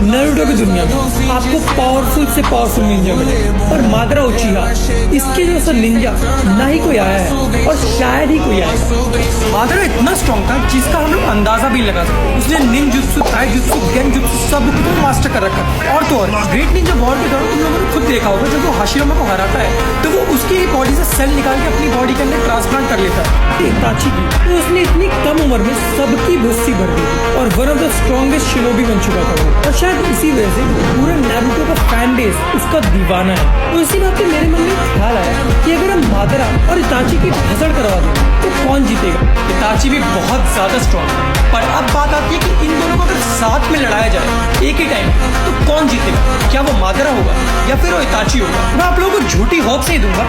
Naruto की दुनिया में आपको पावरफुल से पावरफुल निंजा मिले, और मादरा उचिहा इसके जैसा निंजा ना ही कोई आया है और शायद ही कोई आएगा। मादरा इतना स्ट्रॉन्ग था जिसका हम लोग अंदाजा भी लगा सकते। उसने निंजुत्सु, ताइजुत्सु, गेंजुत्सु सब को मास्टर कर रखा। और तो और ग्रेट निंजा वॉर के दौरान तुम लोगों ने खुद देखा होगा, जब वो हाशिरामा को हराता है तो वो उसकी बॉडी से सेल निकाल के अपनी बॉडी के अंदर ट्रांसप्लांट कर लेता है। इताची की तो उसने इतनी कम उम्र में सबकी भुस्सी भर दी और one of the strongest shinobi बन चुका था वो, और शायद इसी वजह से पूरे नारुतो का फैन बेस उसका दीवाना है। तो इसी बात पे मेरे मन में ख्याल आया कि अगर हम मादरा और इताची की भसड़ करवा दें तो कौन जीतेगा। इताची भी बहुत ज्यादा स्ट्रॉन्ग है, पर अब बात आती है कि इन दोनों को अगर साथ में लड़ाया जाए एक ही टाइम तो कौन जीतेगा। क्या वो मादरा होगा या फिर वो इताची होगा। मैं आप लोगों को झूठी होप से ही दूंगा,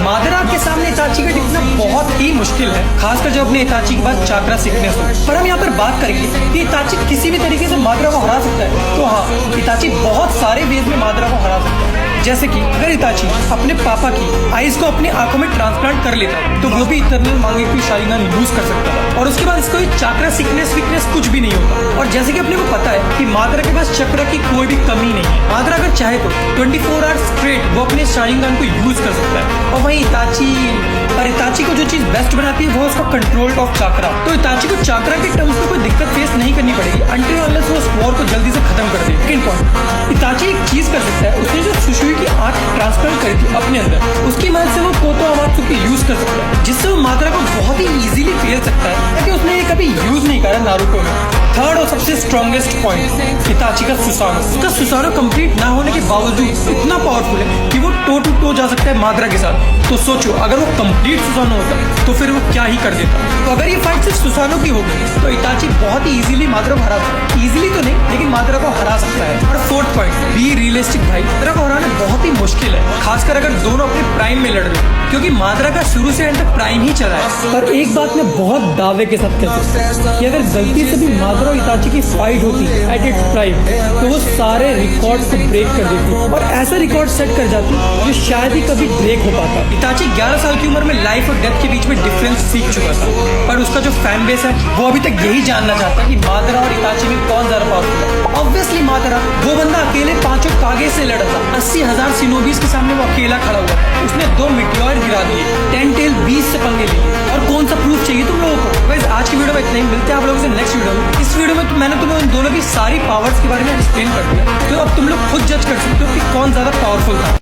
मादरा के सामने इताची का टिकना बहुत ही मुश्किल है, खासकर जब अपने इताची के बाद चाक्रा सीखने से। पर हम यहाँ पर बात करेंगे कि इताची किसी भी तरीके से मादरा को हरा सकता है, तो हाँ, इताची बहुत सारे वेज में मादरा को हरा सकता है। जैसे कि अगर इताची अपने पापा की आइज को अपनी आंखों में ट्रांसप्लांट कर लेता तो वो भी इटर्नल मांगेक्यू शारिंगन यूज कर सकता था, और उसके बाद इसको चाक्रा सीकनेस वीकनेस कुछ भी नहीं होता। और जैसे कि अपने को पता है कि मादरा के पास चक्र की कोई भी कमी नहीं है। मादरा अगर चाहे तो 24 आवर्स स्ट्रेट वो अपने शारिंगन को यूज कर सकता है। और वहीं इताची को जो चीज बेस्ट बनाती है वो उसका कंट्रोल ऑफ चाक्रा। तो इताची को चाक्रा के टर्म्स में कोई दिक्कत फेस नहीं करनी पड़ेगी अनटिल अनलेस वो उस वॉर को जल्दी से खत्म कर दे। सेकंड पॉइंट, इताची एक चीज कर सकता है, उसने जो सुशुई की आंख ट्रांसप्लांट करी थी अपने अंदर, उसकी मदद से वो कोतो अमात्सु की यूज कर सकता है, जिससे वो मादरा को बहुत ही इजीली फेल सकता है, ताकि उसने ये कभी यूज नहीं करा नारुतो में। थर्ड और सबसे स्ट्रॉन्गेस्ट पॉइंट, इताची का सुसानो। उसका सुसानो कंप्लीट ना होने के बावजूद इतना पावरफुल है कि वो टो टू टो जा सकता है मादरा के साथ। तो सोचो, अगर वो कंप्लीट सुसानो होता तो फिर वो क्या ही कर देता। तो अगर ये फाइट सिर्फ सुसानो की होगी तो इताची बहुत ही इजीली मादरा को हरा सकता है। इजीली तो नहीं, लेकिन मादरा को हरा सकता है। और फोर्थ पॉइंट, बी रियलिस्टिक भाई, मादरा को हराना बहुत ही मुश्किल है, खासकर अगर दोनों अपने प्राइम में लड़ रहे हो, क्योंकि मादरा का शुरू से एंड तक प्राइम ही चला है। पर एक बात मैं बहुत दावे के साथ कह सकता हूं कि अगर गलती से भी मादरा और इताची की फाइट होती एट इट्स प्राइम तो वो सारे रिकॉर्ड्स को ब्रेक कर देती और ऐसा रिकॉर्ड सेट कर जाती जो शायद ही कभी ब्रेक हो पाता। इताची 11 साल की उम्र में लाइफ और डेथ के बीच में डिफरेंस सीख चुका था, पर उसका जो फैन बेस है वो अभी तक यही जानना चाहता है कि मादरा और इताची में कौन ज्यादा पावरफुल है। ऑब्वियसली मादरा, वो बंदा अकेले 5 कागे से लड़ा था, 80,000 सिनोबीज के सामने वो अकेला खड़ा हुआ था, उसने 2 मिटियोर गिरा दिए, 10 टेल 20 से पंगे लिए, और कौन सा प्रूफ चाहिए तुम लोगों को। वैसे आज की वीडियो में इतना ही, मिलते हैं आप लोगों से नेक्स्ट वीडियो में। इस वीडियो में मैंने तुम्हें उन दोनों की सारी पावर्स के बारे में एक्सप्लेन कर दिया, तो अब तुम लोग खुद जज कर सकते हो कि कौन ज्यादा पावरफुल था।